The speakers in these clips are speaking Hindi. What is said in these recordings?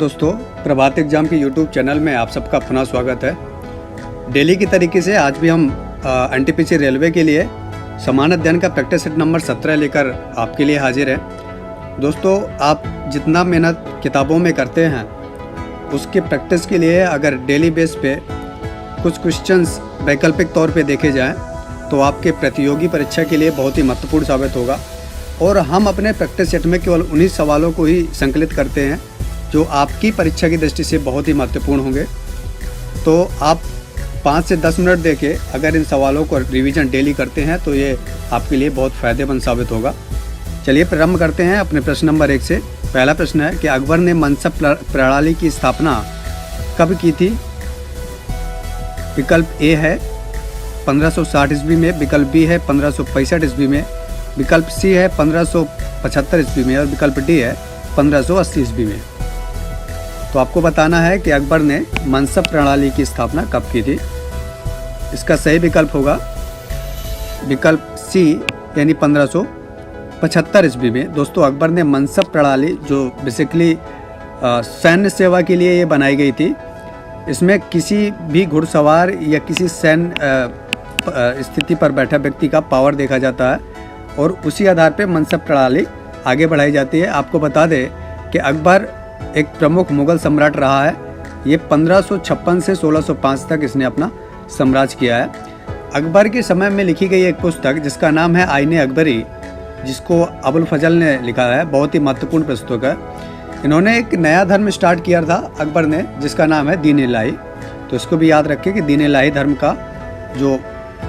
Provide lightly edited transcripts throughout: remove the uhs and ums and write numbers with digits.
दोस्तों, प्रभात एग्जाम के यूट्यूब चैनल में आप सबका पुनः स्वागत है। डेली की तरीके से आज भी हम एनटीपीसी रेलवे के लिए समान अध्ययन का प्रैक्टिस सेट नंबर 17 लेकर आपके लिए हाजिर है। दोस्तों, आप जितना मेहनत किताबों में करते हैं उसके प्रैक्टिस के लिए अगर डेली बेस पे कुछ क्वेश्चंस वैकल्पिक तौर पे देखे जाएं तो आपके प्रतियोगी परीक्षा के लिए बहुत ही महत्वपूर्ण साबित होगा। और हम अपने प्रैक्टिस सेट में केवल उन्हीं सवालों को ही संकलित करते हैं जो आपकी परीक्षा की दृष्टि से बहुत ही महत्वपूर्ण होंगे। तो आप 5 से 10 मिनट देके अगर इन सवालों को रिवीजन डेली करते हैं तो ये आपके लिए बहुत फ़ायदेमंद साबित होगा। चलिए प्रारंभ करते हैं अपने प्रश्न नंबर 1 से। पहला प्रश्न है कि अकबर ने मनसब प्रणाली की स्थापना कब की थी? विकल्प ए है 1560 ईस्वी में, विकल्प बी है 1565 ईस्वी में, विकल्प सी है 1575 ईस्वी में और विकल्प डी है 1580 ईस्वी में। तो आपको बताना है कि अकबर ने मनसब प्रणाली की स्थापना कब की थी। इसका सही विकल्प होगा विकल्प सी यानी 1575 ईस्वी में। दोस्तों, अकबर ने मनसब प्रणाली जो बेसिकली सैन्य सेवा के लिए ये बनाई गई थी, इसमें किसी भी घुड़सवार या किसी सैन्य स्थिति पर बैठा व्यक्ति का पावर देखा जाता है और उसी आधार पे मनसब प्रणाली आगे बढ़ाई जाती है। आपको बता दें कि अकबर एक प्रमुख मुगल सम्राट रहा है। ये 1556 से 1605 तक इसने अपना साम्राज्य किया है। अकबर के समय में लिखी गई एक पुस्तक जिसका नाम है आईने अकबरी, जिसको अबुल फजल ने लिखा है, बहुत ही महत्वपूर्ण पुस्तक है। इन्होंने एक नया धर्म स्टार्ट किया था अकबर ने, जिसका नाम है दीन इलाही। तो इसको भी याद रखें कि दीन इलाही धर्म का जो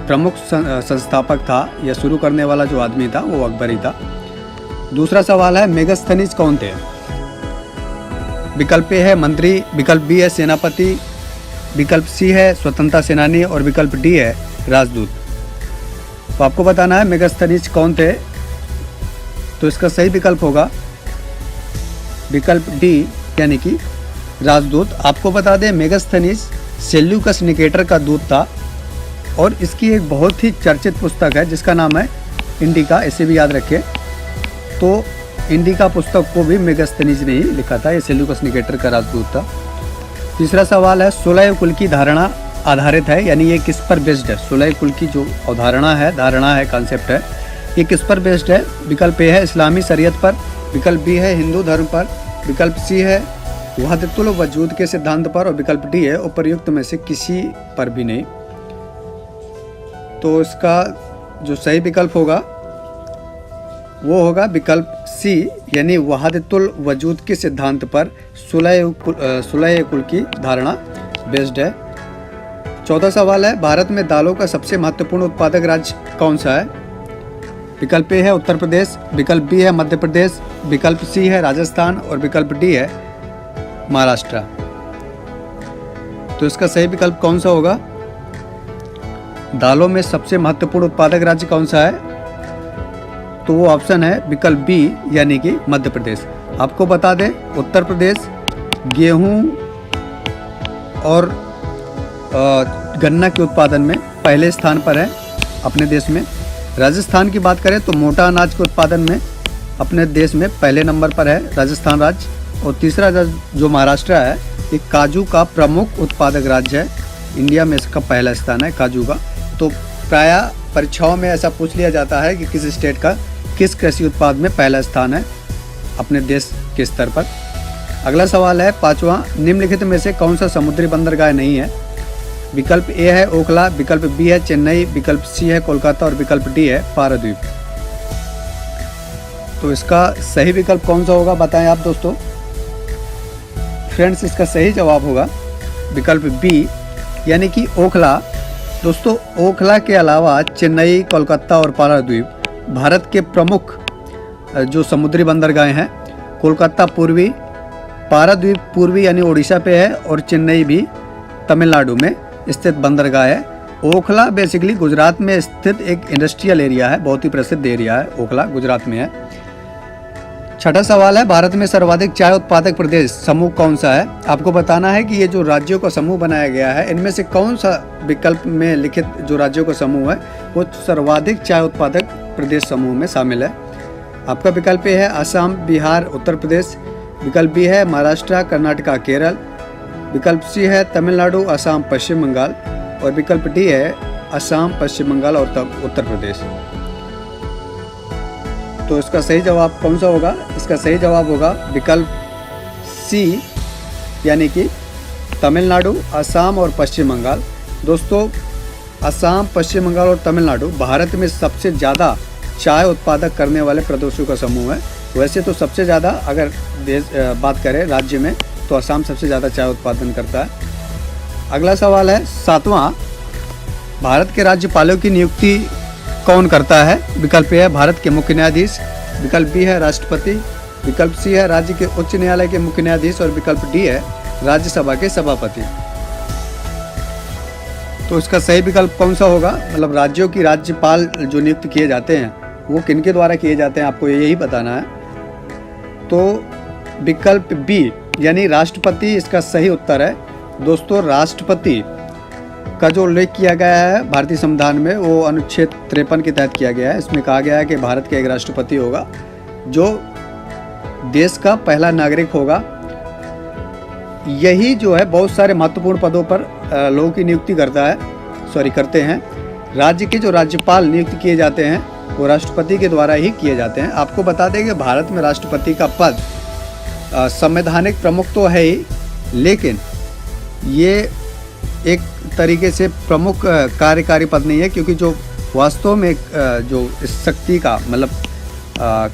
प्रमुख संस्थापक था या शुरू करने वाला जो आदमी था वो अकबर ही था। दूसरा सवाल है मेगास्थनीज कौन थे? विकल्प ए है मंत्री, विकल्प बी है सेनापति, विकल्प सी है स्वतंत्रता सेनानी और विकल्प डी है राजदूत। तो आपको बताना है मेगास्थनीज कौन थे। तो इसका सही विकल्प होगा विकल्प डी यानी कि राजदूत। आपको बता दें मेगास्थनीज सेल्यूकस निकेटर का दूत था और इसकी एक बहुत ही चर्चित पुस्तक है जिसका नाम है इंडिका, इसे भी याद रखें। तो इंडिका पुस्तक को भी मेगास्थनीज ने ही लिखा था, ये सेल्यूकस निकेटर का राजदूत था। तीसरा सवाल है सोलह कुल की धारणा आधारित है, यानी ये किस पर बेस्ड है? सोलह कुल की जो अवधारणा है, कॉन्सेप्ट है, ये किस पर बेस्ड है? विकल्प ए है इस्लामी शरीयत पर, विकल्प बी है हिंदू धर्म पर, विकल्प सी है वहदतुल वजूद के सिद्धांत पर और विकल्प डी है उपर्युक्त में से किसी पर भी नहीं। तो इसका जो सही विकल्प होगा वो होगा विकल्प सी यानी वहदतुल वजूद के सिद्धांत पर सोलह कुल की धारणा बेस्ड है। चौथा सवाल है भारत में दालों का सबसे महत्वपूर्ण उत्पादक राज्य कौन सा है? विकल्प ए है उत्तर प्रदेश, विकल्प बी है मध्य प्रदेश, विकल्प सी है राजस्थान और विकल्प डी है महाराष्ट्र। तो इसका सही विकल्प कौन सा होगा? दालों में सबसे महत्वपूर्ण उत्पादक राज्य कौन सा है? तो वो ऑप्शन है विकल्प बी यानी कि मध्य प्रदेश। आपको बता दें उत्तर प्रदेश गेहूं और गन्ना के उत्पादन में पहले स्थान पर है अपने देश में। राजस्थान की बात करें तो मोटा अनाज के उत्पादन में अपने देश में पहले नंबर पर है राजस्थान राज्य। और तीसरा राज्य जो महाराष्ट्र है, ये काजू का प्रमुख उत्पादक राज्य है। इंडिया में इसका पहला स्थान है काजू का। तो प्रायः परीक्षाओं में ऐसा पूछ लिया जाता है कि किस स्टेट का किस कृषि उत्पाद में पहला स्थान है अपने देश के स्तर पर। अगला सवाल है पांचवा, निम्नलिखित में से कौन सा समुद्री बंदरगाह नहीं है? विकल्प ए है ओखला, विकल्प बी है चेन्नई, विकल्प सी है कोलकाता और विकल्प डी है पारादीप। तो इसका सही विकल्प कौन सा होगा बताएं आप दोस्तों। फ्रेंड्स, इसका सही जवाब होगा विकल्प बी यानी कि ओखला। दोस्तों, ओखला के अलावा चेन्नई, कोलकाता और पारादीप भारत के प्रमुख जो समुद्री बंदरगाह हैं। कोलकाता पूर्वी, पारादीप पूर्वी यानी उड़ीसा पे है और चेन्नई भी तमिलनाडु में स्थित बंदरगाह है। ओखला बेसिकली गुजरात में स्थित एक इंडस्ट्रियल एरिया है, बहुत ही प्रसिद्ध एरिया है ओखला, गुजरात में है। छठा सवाल है भारत में सर्वाधिक चाय उत्पादक प्रदेश समूह कौन सा है? आपको बताना है कि ये जो राज्यों का समूह बनाया गया है इनमें से कौन सा विकल्प में लिखित जो राज्यों का समूह है वो सर्वाधिक चाय उत्पादक प्रदेश समूह में शामिल है। आपका विकल्प है असम, बिहार, उत्तर प्रदेश, विकल्प बी है महाराष्ट्र, कर्नाटका, केरल। विकल्प सी है तमिलनाडु, असम, पश्चिम बंगाल। और विकल्प डी है असम, पश्चिम बंगाल और उत्तर प्रदेश। तो इसका सही जवाब कौन सा होगा? इसका सही जवाब होगा विकल्प सी, यानी कि तमिलनाडु, असम और पश्चिम बंगाल। दोस्तों, असम, पश्चिम बंगाल और तमिलनाडु भारत में सबसे ज़्यादा चाय उत्पादक करने वाले प्रदेशों का समूह है। वैसे तो सबसे ज़्यादा अगर बात करें राज्य में, तो असम सबसे ज़्यादा चाय उत्पादन करता है। अगला सवाल है 7वां, भारत के राज्यपालों की नियुक्ति कौन करता है? विकल्प ए है भारत के मुख्य न्यायाधीश। विकल्प बी है राष्ट्रपति। विकल्प सी है राज्य के उच्च न्यायालय के मुख्य न्यायाधीश। और विकल्प डी है राज्यसभा के सभापति। तो इसका सही विकल्प कौन सा होगा? मतलब राज्यों की राज्यपाल जो नियुक्त किए जाते हैं वो किनके द्वारा किए जाते हैं, आपको यही बताना है। तो विकल्प बी यानी राष्ट्रपति इसका सही उत्तर है। दोस्तों, राष्ट्रपति का जो उल्लेख किया गया है भारतीय संविधान में वो अनुच्छेद 53 के तहत किया गया है। इसमें कहा गया है कि भारत का एक राष्ट्रपति होगा जो देश का पहला नागरिक होगा। यही जो है बहुत सारे महत्वपूर्ण पदों पर लोगों की नियुक्ति करते हैं। राज्य के जो राज्यपाल नियुक्त किए जाते हैं वो राष्ट्रपति के द्वारा ही किए जाते हैं। आपको बता दें कि भारत में राष्ट्रपति का पद संवैधानिक प्रमुख तो है ही, लेकिन ये एक तरीके से प्रमुख कार्यकारी पद नहीं है, क्योंकि जो वास्तव में जो इस शक्ति का मतलब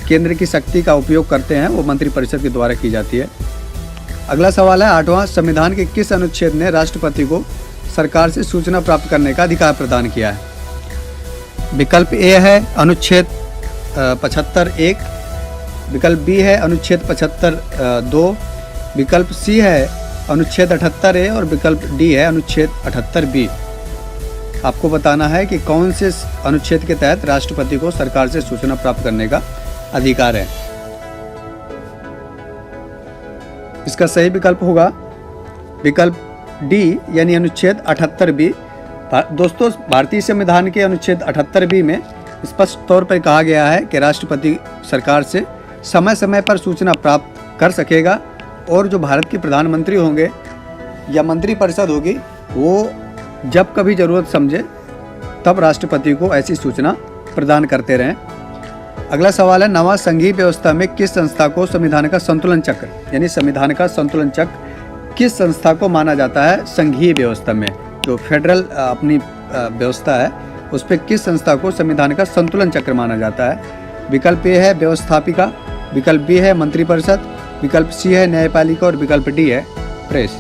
केंद्र की शक्ति का उपयोग करते हैं वो मंत्रिपरिषद के द्वारा की जाती है। अगला सवाल है 8वां, संविधान के किस अनुच्छेद ने राष्ट्रपति को सरकार से सूचना प्राप्त करने का अधिकार प्रदान किया है? विकल्प ए है अनुच्छेद 75(1), विकल्प बी है अनुच्छेद 75(2), विकल्प सी है अनुच्छेद 78(a) और विकल्प डी है अनुच्छेद 78(b). आपको बताना है कि कौन से अनुच्छेद के तहत राष्ट्रपति को सरकार से सूचना प्राप्त करने का अधिकार है। इसका सही विकल्प होगा विकल्प डी यानी अनुच्छेद 78(b). दोस्तों, भारतीय संविधान के अनुच्छेद 78(b) में स्पष्ट तौर पर कहा गया है कि राष्ट्रपति सरकार से समय समय पर सूचना प्राप्त कर सकेगा और जो भारत के प्रधानमंत्री होंगे या मंत्रिपरिषद होगी वो जब कभी ज़रूरत समझे तब राष्ट्रपति को ऐसी सूचना प्रदान करते रहें। अगला सवाल है 9वां, संघीय व्यवस्था में किस संस्था को संविधान का संतुलन चक्र यानी संविधान का संतुलन चक्र किस संस्था को माना जाता है? संघीय व्यवस्था में जो फेडरल अपनी व्यवस्था है उस पर किस संस्था को संविधान का संतुलन चक्र माना जाता है? विकल्प ए है व्यवस्थापिका, विकल्प बी है मंत्रिपरिषद, विकल्प सी है न्यायपालिका और विकल्प डी है प्रेस।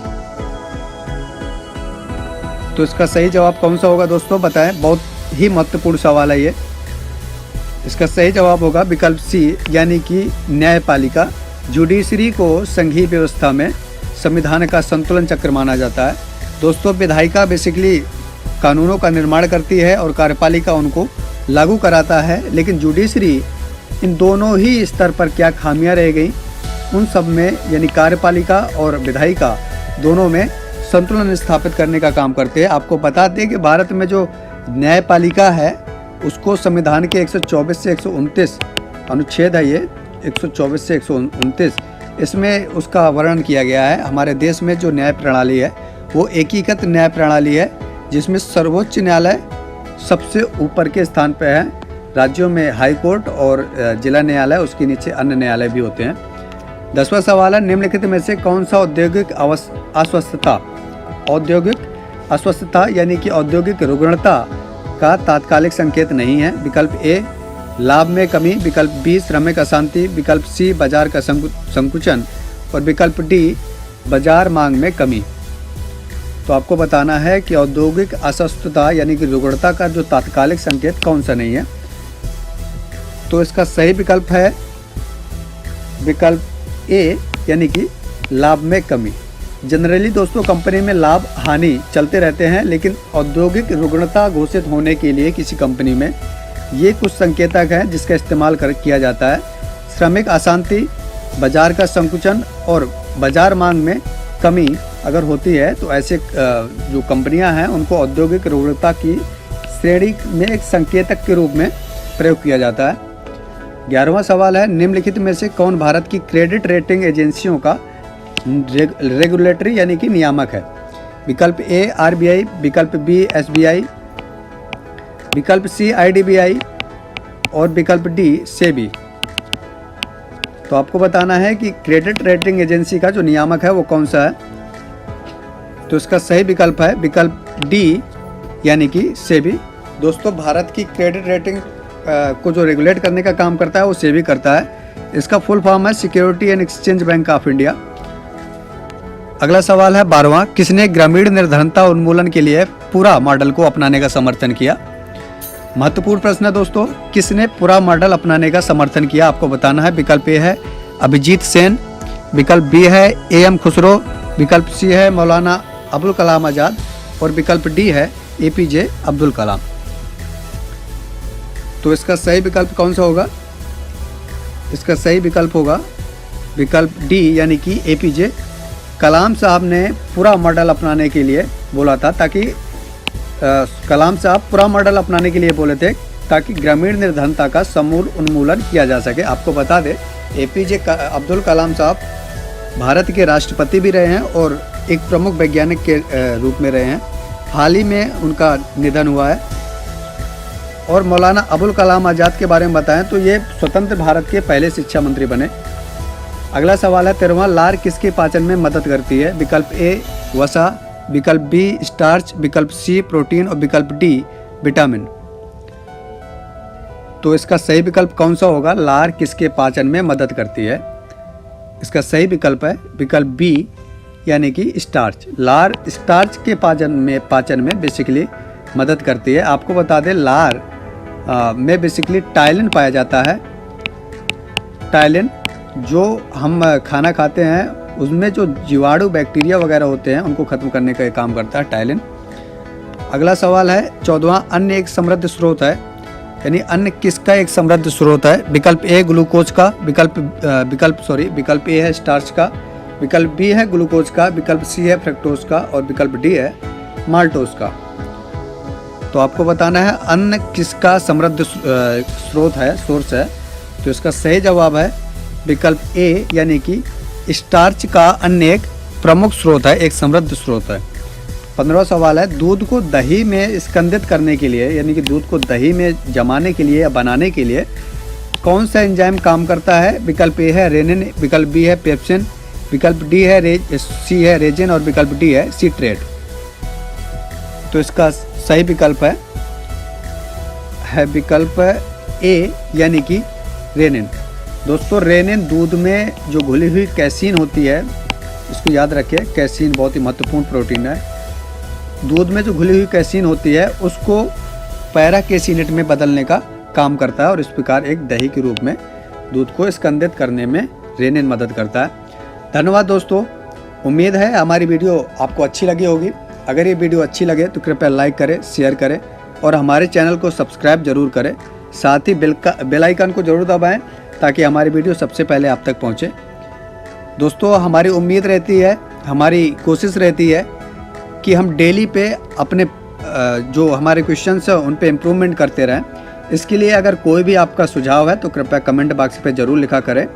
तो इसका सही जवाब कौन सा होगा दोस्तों, बताएं। बहुत ही महत्वपूर्ण सवाल है ये। इसका सही जवाब होगा विकल्प सी यानी कि न्यायपालिका। जुडिशरी को संघीय व्यवस्था में संविधान का संतुलन चक्र माना जाता है। दोस्तों, विधायिका बेसिकली कानूनों का निर्माण करती है और कार्यपालिका उनको लागू कराता है, लेकिन जुडिशरी इन दोनों ही स्तर पर क्या खामियां रह गई उन सब में यानी कार्यपालिका और विधायिका दोनों में संतुलन स्थापित करने का काम करते हैं। आपको बता दें कि भारत में जो न्यायपालिका है उसको संविधान के 124 से 129 अनुच्छेद है, ये 124 से 129, इसमें उसका वर्णन किया गया है। हमारे देश में जो न्याय प्रणाली है वो एकीकृत न्याय प्रणाली है, जिसमें सर्वोच्च न्यायालय सबसे ऊपर के स्थान पर है। राज्यों में हाई कोर्ट और जिला न्यायालय, उसके नीचे अन्य न्यायालय भी होते हैं। 10वां सवाल है निम्नलिखित में से कौन सा औद्योगिक अस्वस्थता यानी कि औद्योगिक रुग्णता का तात्कालिक संकेत नहीं है? विकल्प ए लाभ में कमी, विकल्प बी श्रमिक अशांति, विकल्प सी बाजार का संकुचन और विकल्प डी बाजार मांग में कमी। तो आपको बताना है कि औद्योगिक अस्वस्थता यानी कि रुग्णता का जो तात्कालिक संकेत कौन सा नहीं है। तो इसका सही विकल्प है विकल्प ए यानी कि लाभ में कमी। जनरली दोस्तों कंपनी में लाभ हानि चलते रहते हैं, लेकिन औद्योगिक रुग्णता घोषित होने के लिए किसी कंपनी में ये कुछ संकेतक हैं जिसका इस्तेमाल किया जाता है। श्रमिक अशांति, बाजार का संकुचन और बाजार मांग में कमी अगर होती है तो ऐसे जो कंपनियां हैं उनको औद्योगिक रुग्णता की श्रेणी में एक संकेतक के रूप में प्रयोग किया जाता है। 11वां सवाल है, निम्नलिखित में से कौन भारत की क्रेडिट रेटिंग एजेंसियों का रेगुलेटरी यानी कि नियामक है? विकल्प ए आरबीआई, विकल्प बी एसबीआई, विकल्प सी आईडीबीआई और विकल्प डी सेबी। तो आपको बताना है कि क्रेडिट रेटिंग एजेंसी का जो नियामक है वो कौन सा है। तो इसका सही विकल्प है विकल्प डी यानी कि सेबी। दोस्तों, भारत की क्रेडिट रेटिंग को जो रेगुलेट करने का काम करता है वो सेबी करता है। इसका फुल फॉर्म है security and exchange bank of India. अगला सवाल है 12वां, किसने ग्रामीण निर्धनता उन्मूलन के लिए पूरा मॉडल को अपनाने का समर्थन किया? महत्वपूर्ण प्रश्न है दोस्तों, किसने पूरा मॉडल अपनाने का समर्थन किया? आपको बताना है। विकल्प ए है अभिजीत सेन, विकल्प बी है एएम खुसरो, विकल्प सी है मौलाना अबुल कलाम आज़ाद और विकल्प डी है एपीजे अब्दुल कलाम। तो इसका सही विकल्प कौन सा होगा? इसका सही विकल्प होगा विकल्प डी यानी कि एपीजे कलाम साहब ने पूरा मॉडल अपनाने के लिए बोला था, ताकि कलाम साहब पूरा मॉडल अपनाने के लिए बोले थे ताकि ग्रामीण निर्धनता का समूल उन्मूलन किया जा सके। आपको बता दें, एपीजे अब्दुल कलाम साहब भारत के राष्ट्रपति भी रहे हैं और एक प्रमुख वैज्ञानिक के रूप में रहे हैं। हाल ही में उनका निधन हुआ है। और मौलाना अबुल कलाम आज़ाद के बारे में बताएं तो ये स्वतंत्र भारत के पहले शिक्षा मंत्री बने। अगला सवाल है 13वां, लार किसके पाचन में मदद करती है? विकल्प ए वसा, विकल्प बी स्टार्च, विकल्प सी प्रोटीन और विकल्प डी विटामिन। तो इसका सही विकल्प कौन सा होगा? लार किसके पाचन में मदद करती है? इसका सही विकल्प है विकल्प बी यानी कि स्टार्च। लार स्टार्च के पाचन में बेसिकली मदद करती है। आपको बता दें, लार में बेसिकली टाइलिन पाया जाता है। टाइलिन जो हम खाना खाते हैं उसमें जो जीवाणु बैक्टीरिया वगैरह होते हैं उनको ख़त्म करने का काम करता है टाइलिन। अगला सवाल है 14वां, अन्य एक समृद्ध स्रोत है, यानी अन्य किसका एक समृद्ध स्रोत है? विकल्प ए ग्लूकोज का, विकल्प ए है स्टार्च का, विकल्प बी है ग्लूकोज का, विकल्प सी है फ्रक्टोज का और विकल्प डी है माल्टोज का। तो आपको बताना है अन्न किसका समृद्ध स्रोत है, सोर्स है। तो इसका सही जवाब है विकल्प ए यानी कि स्टार्च का अन्य एक प्रमुख स्रोत है, एक समृद्ध स्रोत है। 15वां सवाल है, दूध को दही में स्कंदित करने के लिए, यानी कि दूध को दही में जमाने के लिए या बनाने के लिए कौन सा एंजाइम काम करता है? विकल्प ए है रेनिन, विकल्प बी है पेप्सिन, विकल्प डी है सी है रेजिन और विकल्प डी है सीट्रेट। तो इसका सही विकल्प है विकल्प ए यानी कि रेनिन। दोस्तों, रेनिन दूध में जो घुली हुई कैसीन होती है, इसको याद रखिए, कैसीन बहुत ही महत्वपूर्ण प्रोटीन है। दूध में जो घुली हुई कैसीन होती है उसको पैरा कैसीनेट में बदलने का काम करता है और इस प्रकार एक दही के रूप में दूध को स्कंदित करने में रेनिन मदद करता है। धन्यवाद दोस्तों, उम्मीद है हमारी वीडियो आपको अच्छी लगी होगी। अगर ये वीडियो अच्छी लगे तो कृपया लाइक करें, शेयर करें और हमारे चैनल को सब्सक्राइब जरूर करें। साथ ही बेल आइकन को जरूर दबाएं ताकि हमारी वीडियो सबसे पहले आप तक पहुंचे। दोस्तों, हमारी उम्मीद रहती है, हमारी कोशिश रहती है कि हम डेली पे अपने जो हमारे क्वेश्चंस हैं उन पे इम्प्रूवमेंट करते रहें। इसके लिए अगर कोई भी आपका सुझाव है तो कृपया कमेंट बॉक्स पे ज़रूर लिखा करें।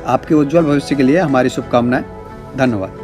आपके उज्जवल भविष्य के लिए हमारी शुभकामनाएं। धन्यवाद।